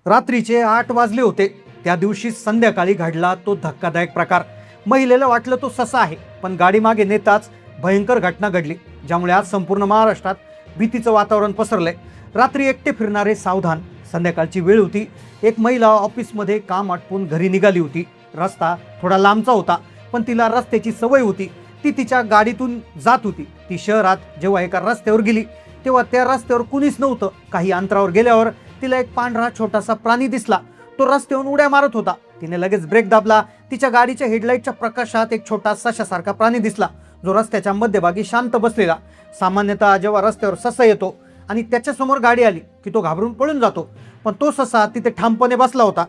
रात्रीचे 8 वाजले होते. त्या दिवशी संध्याकाळी घडला तो धक्कादायक प्रकार. महिलेला वाटलं तो ससा आहे, पण गाडी मागे नेताच भयंकर घटना घडली, ज्यामुळे आज संपूर्ण महाराष्ट्रात भीतीचं वातावरण पसरलंय. रात्री एकटे फिरणारे सावधान. संध्याकाळची वेळ होती. एक महिला ऑफिसमध्ये काम आटपून घरी निघाली होती. रस्ता थोडा लांबचा होता, पण तिला रस्त्याची सवय होती. ती तिच्या गाडीतून जात होती. ती शहरात जेव्हा एका रस्त्यावर गेली, तेव्हा त्या रस्त्यावर कुणीच नव्हतं. काही अंतरावर गेल्यावर तिला एक पांढरा छोटासा प्राणी दिसला. तो रस्त्यावरून उड्या मारत होता. तिने लगेच ब्रेक दाबला. तिच्या गाडीच्या हेडलाईटच्या प्रकाशात एक छोटा सशासारखा प्राणी दिसला, जो रस्त्याच्या मध्यभागी शांत बसलेला. सामान्यतः जेव्हा रस्त्यावर ससा येतो आणि त्याच्यासमोर गाडी आली की तो घाबरून पळून जातो, पण तो ससा तिथे ठामपणे बसला होता.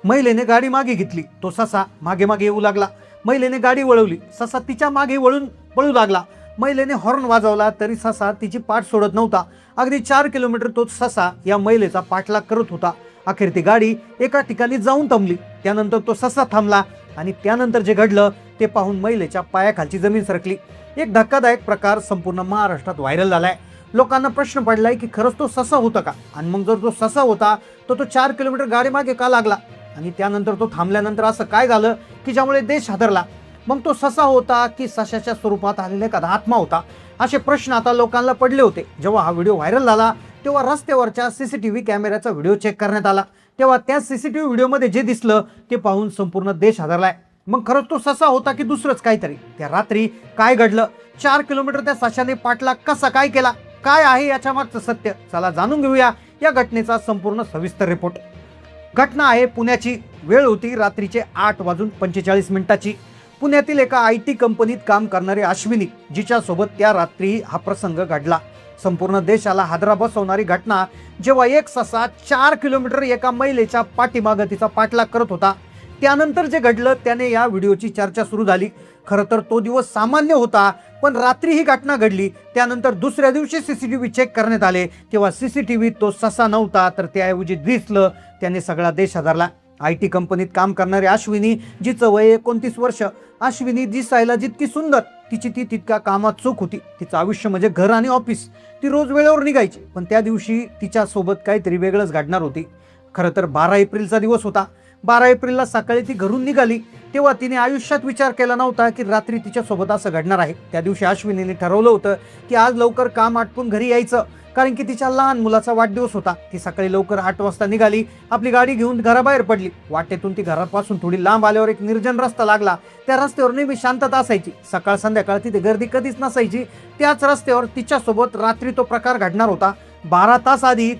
महिलेने गाडी मागे घेतली. तो ससा मागे मागे येऊ लागला. महिलेने गाडी वळवली. ससा तिच्या मागे वळून पळू लागला. महिलेने हॉर्न वाजवला तरी ससा तिची पाठ सोडत नव्हता. अगदी 4 किलोमीटर तो ससा या महिलेचा पाठलाग करत होता. अखेर ती गाडी एका ठिकाणी जाऊन थांबली. त्यानंतर तो ससा थांबला आणि त्यानंतर जे घडलं ते पाहून महिलेच्या पायाखालची जमीन सरकली. एक धक्कादायक प्रकार संपूर्ण महाराष्ट्रात व्हायरल झालाय. लोकांना प्रश्न पडलाय की खरंच तो ससा होता का, आणि मग जर तो ससा होता तर तो 4 किलोमीटर गाडी मागे का लागला, आणि त्यानंतर तो थांबल्यानंतर असं काय झालं की ज्यामुळे देश हादरला. मग तो ससा होता की सशाच्या स्वरूपात आलेला एखादा आत्मा होता, असे प्रश्न आता लोकांना पडले होते. जेव्हा हा व्हिडिओ व्हायरल झाला तेव्हा रस्त्यावरच्या सीसीटीव्ही कॅमेऱ्याचा व्हिडिओ चेक करण्यात आला. तेव्हा त्या सीसीटीव्ही व्हिडिओमध्ये जे दिसलं ते पाहून संपूर्ण देश हादरलाय. मग खरंच तो ससा होता की दुसरंच काहीतरी? त्या रात्री काय घडलं? 4 किलोमीटर त्या सशाने पाठलाग कसा काय केला? काय आहे याच्या मागचं सत्य? चला जाणून घेऊया या घटनेचा संपूर्ण सविस्तर रिपोर्ट. घटना आहे पुण्याची. वेळ होती रात्रीचे 8:45 पुण्यातील एका IT कंपनीत काम करणारी अश्विनी, जिच्यासोबत त्या रात्री हा प्रसंग घडला. संपूर्ण देशाला हादरा बसवणारी घटना, जेव्हा एक ससा 4 किलोमीटर एका महिलेच्या पाठीमागं तिचा पाठलाग करत होता. त्यानंतर जे घडलं त्याने या व्हिडिओची चर्चा सुरू झाली. खरं तर तो दिवस सामान्य होता, पण रात्री ही घटना घडली. त्यानंतर दुसऱ्या दिवशी सीसीटीव्ही चेक करण्यात आले, तेव्हा सीसीटीव्हीत तो ससा नव्हता, तर त्याऐवजी दिसलं. त्याने सगळा देश हादरला. IT कंपनीत काम करणारी अश्विनी, जिचं वय 29 वर्ष. अश्विनी दिसायला जितकी सुंदर, तिची ती तितक्या कामात चूक होती. तिचं आयुष्य म्हणजे घर आणि ऑफिस. ती रोज वेळेवर निघायची, पण त्या दिवशी तिच्यासोबत काहीतरी वेगळंच घडणार होती. खरं तर 12 एप्रिलचा दिवस होता. 12 एप्रिलला सकाळी ती घरून निघाली तेव्हा तिने आयुष्यात विचार केला नव्हता की रात्री तिच्यासोबत असं घडणार आहे. त्या दिवशी अश्विनीने ठरवलं होतं की आज लवकर काम आटपून घरी यायचं, कारण की तिच्या लहान मुलाचा वाढदिवस होता. ती सकाळी लवकर 8 वाजता निघाली. आपली गाडी घेऊन घराबाहेर पडली. वाटेतून ती घरापासून थोडी लांब आल्यावर एक निर्जन रस्ता लागला. त्या रस्त्यावर नेहमी शांतता असायची. सकाळ संध्याकाळ तिथे गर्दी कधीच नसायची. त्याच रस्त्यावर तिच्यासोबत रात्री तो प्रकार घडणार होता. 12 तास आधी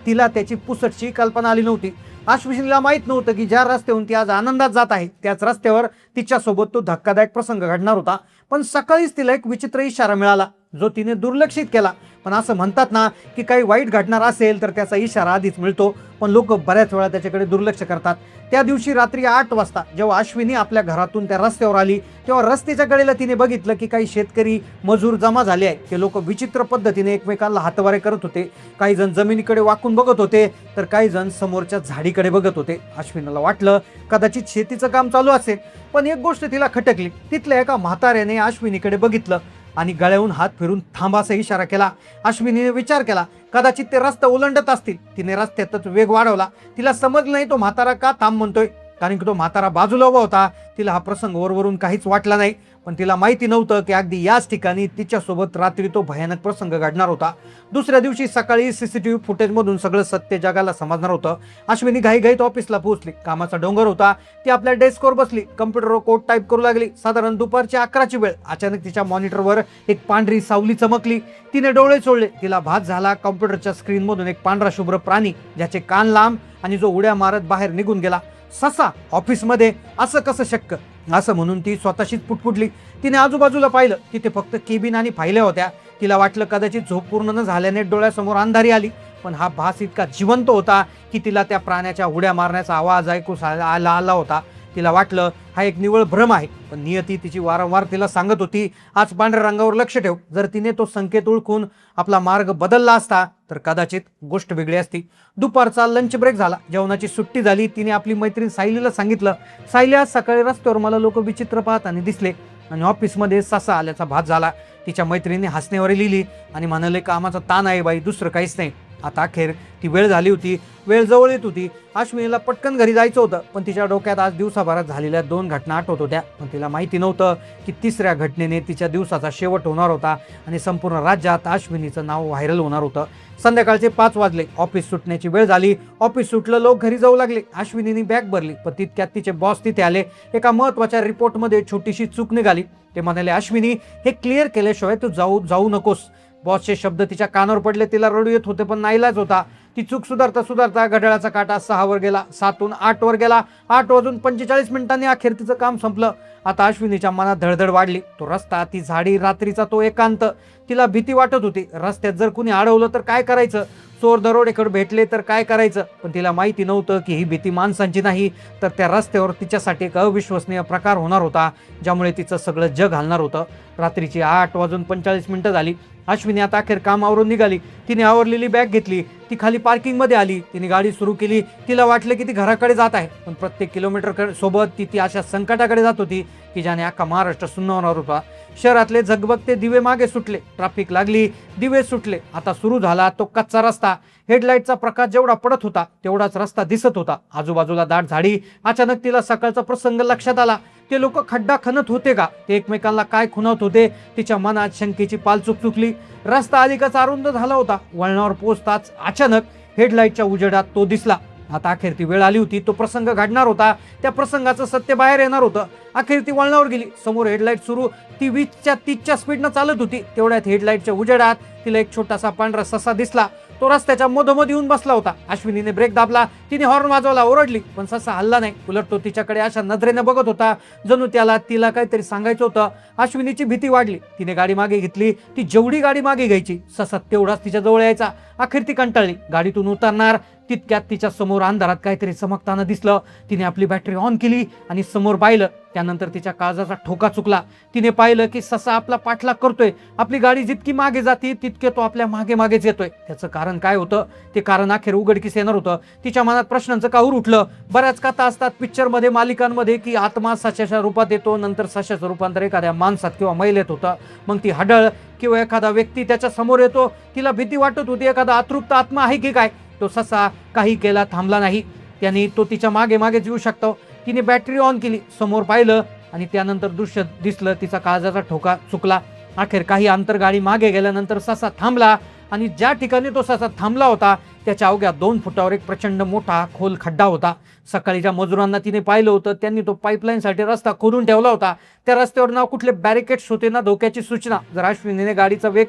तिला त्याची पुसटची कल्पना आली नव्हती. अश्विनीला माहीत नव्हतं की ज्या रस्त्यावरून ती आज आनंदात जात आहे त्याच रस्त्यावर तिच्यासोबत तो धक्कादायक प्रसंग घडणार होता. पण सकाळीच तिला एक विचित्र इशारा मिळाला, जो तिने दुर्लक्षित केला. पण असं म्हणतात ना की काही वाईट घडणार असेल तर त्याचा इशारा आधीच मिळतो, पण लोक बऱ्याच वेळा त्याच्याकडे दुर्लक्ष करतात. त्या दिवशी रात्री 8 वाजता जेव्हा अश्विनी आपल्या घरातून त्या रस्त्यावर आली, तेव्हा रस्त्याच्या कडेला तिने बघितलं की काही शेतकरी मजूर जमा झाले आहेत. ते लोक विचित्र पद्धतीने एकमेकांना हातवारे करत होते. काही जण जमिनीकडे वाकून बघत होते, तर काही जण समोरच्या झाडीकडे बघत होते. अश्विनीला वाटलं कदाचित शेतीचं काम चालू असेल, पण एक गोष्ट तिला खटकली. तिथल्या एका म्हाताऱ्याने अश्विनीकडे बघितलं आणि गळ्याहून हात फिरून थांबाचा इशारा केला. अश्विनीने विचार केला कदाचित ते रस्ता ओलांडत असतील. तिने रस्त्यातच वेग वाढवला. तिला समजलं नाही तो म्हातारा का थांब म्हणतोय, कारण की तो म्हातारा बाजूला उभा होता. तिला हा प्रसंग वरवरून काहीच वाटला नाही, पण तिला माहिती नव्हतं की अगदी याच ठिकाणी तिच्यासोबत रात्री तो भयानक प्रसंग घडणार होता. दुसऱ्या दिवशी सकाळी सीसीटीव्ही फुटेजमधून सगळं सत्य जगाला समजणार होतं. अश्विनी घाईघाईत ऑफिसला पोहोचली. कामाचा डोंगर होता. ती आपल्या डेस्कवर बसली. कम्प्युटरवर कोड टाईप करू लागली. साधारण दुपारची 11ची वेळ. अचानक तिच्या मॉनिटरवर एक पांढरी सावली चमकली. तिने डोळे चोळले. तिला भास झाला कम्प्युटरच्या स्क्रीनमधून एक पांढरा शुभ्र प्राणी, ज्याचे कान लांब आणि जो उड्या मारत बाहेर निघून गेला. ससा ऑफिसमध्ये? असं कसं शक्य? असं म्हणून ती स्वतःशीच पुटपुटली. तिने आजूबाजूला पाहिलं. तिथे फक्त केबिन आणि फायल्या होत्या. तिला वाटलं कदाचित झोप पूर्ण न झाल्याने डोळ्यासमोर अंधारी आली, पण हा भास इतका जिवंत होता की तिला त्या प्राण्याच्या उड्या मारण्याचा आवाज ऐकू आला होता. तिला वाटलं हा एक निव्वळ भ्रम आहे, पण नियती तिची वारंवार तिला सांगत होती आज पांढऱ्या रंगावर लक्ष ठेव. जर तिने तो संकेत ओळखून आपला मार्ग बदलला असता तर कदाचित गोष्ट वेगळी असती. दुपारचा लंच ब्रेक झाला. जेवणाची सुट्टी झाली. तिने आपली मैत्रीण सायलीला सांगितलं, सायली आज सकाळी रस्त्यावर मला लोक विचित्र पाहताना दिसले आणि ऑफिसमध्ये ससा आल्याचा भास झाला. तिच्या मैत्रिणीने हसण्यावर लिहिली आणि म्हणाले कामाचा ताण आहे बाई, दुसरं काहीच नाही. आता अखेर ती वेळ झाली होती, वेळ जवळ येत होती. अश्विनीला पटकन घरी जायचं होतं, पण तिच्या डोक्यात आज दिवसाभरात झालेल्या 2 घटना आठवत होत्या. पण तिला माहिती नव्हतं की तिसऱ्या घटनेने तिच्या दिवसाचा शेवट होणार होता आणि संपूर्ण राज्यात अश्विनीचं नाव व्हायरल होणार होतं. संध्याकाळचे 5 वाजले. ऑफिस सुटण्याची वेळ झाली. ऑफिस सुटलं, लोक घरी जाऊ लागले. अश्विनीने बॅग भरली, पण तितक्यात तिचे बॉस तिथे आले. एका महत्त्वाच्या रिपोर्टमध्ये छोटीशी चूक निघाली. ते म्हणाले, अश्विनी, हे क्लिअर केल्याशिवाय तू जाऊ नकोस. बॉसचे शब्द तिच्या कानावर पडले. तिला रडू येत होते, पण नाईलाज होता. ती चूक सुधारता सुधारता घड्याळाचा काटा 6 वर गेला, 7 8 वर गेला. 8 वाजून 45 मिनिटांनी अखेर तिचं काम संपलं. आता अश्विनीच्या मनात धडधड वाढली. तो रस्ता, ती झाडी, रात्रीचा तो एकांत. तिला भीती वाटत होती. रस्त्यात जर कुणी अडवलं तर काय करायचं? चोर दरोडेखोर भेटले तर काय करायचं? पण तिला माहिती नव्हतं की ही भीती माणसांची नाही, तर त्या रस्त्यावर तिच्यासाठी एक अविश्वसनीय प्रकार होणार होता, ज्यामुळे तिचं सगळं जग हलणार होतं. रात्रीची 8 वाजून 45 मिनिटं झाली. अश्विनी आता अखेर कामावरून निघाली. तिने आवरलेली बॅग घेतली. ती खाली पार्किंगमध्ये आली. तिने गाडी सुरू केली. तिला वाटलं की ती घराकडे जात आहे, पण प्रत्येक किलोमीटर सोबत ती अशा संकटाकडे जात होती की ज्याने अख्खा महाराष्ट्र सुन्न होणार होता. शहरातले झगबगते दिवे मागे सुटले. ट्रॅफिक लागली, दिवे सुटले. आता सुरू झाला तो कच्चा रस्ता. हेडलाईटचा प्रकाश जेवढा पडत होता तेवढाच रस्ता दिसत होता. आजूबाजूला दाट झाडी. अचानक तिला सकाळचा प्रसंग लक्षात आला. ते लोक खड्डा खणत होते का? ते एकमेकांना काय खुणावत होते? तिच्या मनात शंकेची पालचूक चुकली. रस्ता अधिकच अरुंद झाला होता. वळणावर पोहोचताच अचानक हेडलाईटच्या उजेडात तो दिसला. आता अखेर ती वेळ आली होती. तो प्रसंग घडणार होता. त्या प्रसंगाचं सत्य बाहेर येणार होतं. अखेर ती वळणावर गेली. समोर हेडलाईट सुरू. ती 20च्या 30च्या स्पीडनं चालत होती. तेवढ्यात हेडलाईटच्या उजेडात तिला एक छोटासा पांढरा ससा दिसला. तो रस्त्याच्या मधोमध येऊन बसला होता. अश्विनीने ब्रेक दाबला. तिने हॉर्न वाजवला, ओरडली, पण ससा हल्ला नाही. उलट तो तिच्याकडे अशा नजरेने बघत होता जणू तिला काहीतरी सांगायचं होतं. अश्विनीची भीती वाढली. तिने गाडी मागे घेतली. ती जेवढी गाडी मागे घ्यायची, ससा तेवढाच तिच्या जवळ यायचा. अखेर ती कंटाळली. गाडीतून उतरणार तितक्यात तिच्या समोर अंधारात काहीतरी चमकताना दिसलं. तिने आपली बॅटरी ऑन केली आणि समोर पाहिलं. त्यानंतर तिच्या काळजाचा ठोका चुकला. तिने पाहिलं की ससा आपला पाठलाग करतोय. आपली गाडी जितकी मागे जाते तितके तो आपल्या मागे मागेच येतोय. त्याचं कारण काय होतं? ते कारण अखेर उघडकीस येणार होतं. तिच्या मनात प्रश्नांचं काहूर उठलं. बऱ्याच कथा असतात पिक्चरमध्ये, मालिकांमध्ये, की आत्मा सशाच्या रूपात येतो, नंतर सशाचं रूपांतर एखाद्या माणसात किंवा महिलेत होतं. मग ती हडळ किंवा एखादा व्यक्ती त्याच्या समोर येतो. तिला भीती वाटत होती एखादा अतृप्त आत्मा आहे की काय. तो ससा काही केला थांबला नाही. त्याने तो तिच्या मागे मागेच येऊ शकतो. तिने बॅटरी ऑन केली, समोर पाहिलं आणि त्यानंतर दृश्य दिसलं. तिचा काळजाचा ठोका चुकला. अखेर काही अंतर गाडी मागे गेल्यानंतर ससा थांबला आणि ज्या ठिकाणी तो ससा थांबला होता त्याच्या अवघ्या 2 फुटावर एक प्रचंड मोठा खोल खड्डा होता. सकाळीच्या मजुरांना तिने पाहिलं होतं. त्यांनी तो पाईपलाईनसाठी रस्ता खोदून ठेवला होता. त्या रस्त्यावर ना कुठले बॅरिकेड्स होते ना धोक्याची सूचना. जर अश्विनीने गाडीचा वेग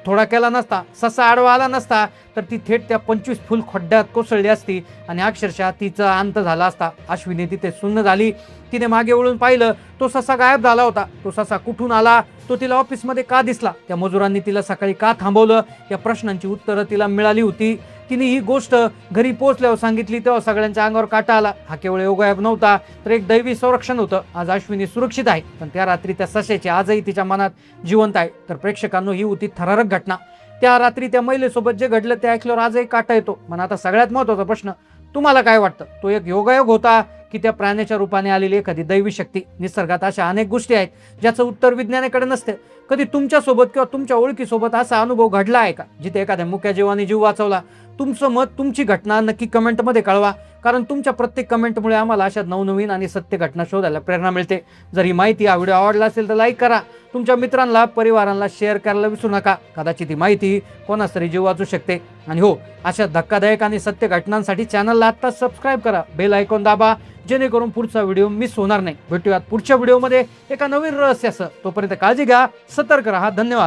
थोडा केला नसता, ससा आडवा आला नसता, तर ती थेट त्या 25 फूल खड्ड्यात कोसळली असती आणि अक्षरशः तिचा अंत झाला असता. अश्विनी तिथे सुन्न झाली. तिने मागे वळून पाहिलं. तो ससा गायब झाला होता. तो ससा कुठून आला? तो तिला ऑफिसमध्ये का दिसला? त्या मजुरांनी तिला सकाळी का थांबवलं? या प्रश्नांची उत्तरं तिला मिळाली होती. तिने ही गोष्ट घरी पोहोचल्यावर सांगितली तेव्हा सगळ्यांच्या अंगावर काटा आला. हा केवळ योगायोग नव्हता, तर एक दैवी संरक्षण होतं. आज अश्विनी सुरक्षित आहे, पण त्या रात्री त्या सशाची आजही तिच्या मनात जिवंत आहे. तर प्रेक्षकांनो, ही होती थरारक घटना. त्या रात्री त्या महिलेसोबत जे घडलं ते ऐकल्यावर आजही काटा येतो. पण आता सगळ्यात महत्त्वाचा प्रश्न, तुम्हाला काय वाटतं? तो एक योगायोग होता की त्या प्राण्याच्या रूपाने आलेली एखादी दैवी शक्ती? निसर्गात अशा अनेक गोष्टी आहेत ज्याचं उत्तर विज्ञानाकडे नसते. कधी तुमच्यासोबत किंवा तुमच्या ओळखीसोबत असा अनुभव घडला आहे का जिथे एखाद्या मुक्या जीवाने जीव वाचवला? तुमचं मत, तुमची घटना नक्की कमेंटमध्ये कळवा, कारण तुमच्या प्रत्येक कमेंटमुळे आम्हाला अशा नवनवीन आणि सत्य घटना शोधायला प्रेरणा मिळते. जर ही माहिती, हा व्हिडिओ आवडला असेल तर लाईक करा. तुमच्या मित्रांना, परिवारांना शेअर करायला विसरू नका. कदाचित ही माहिती कोणास तरी जीव वाचू शकते. आणि हो, अशा धक्कादायक आणि सत्य घटनांसाठी चॅनलला आत्ता सबस्क्राईब करा, बेल आयकॉन दाबा, जेणेकरून पुढचा व्हिडिओ मिस होणार नाही. भेटूयात पुढच्या व्हिडिओमध्ये एका नवीन रहस्यासह. तोपर्यंत काळजी घ्या, सतर्क रहा. धन्यवाद.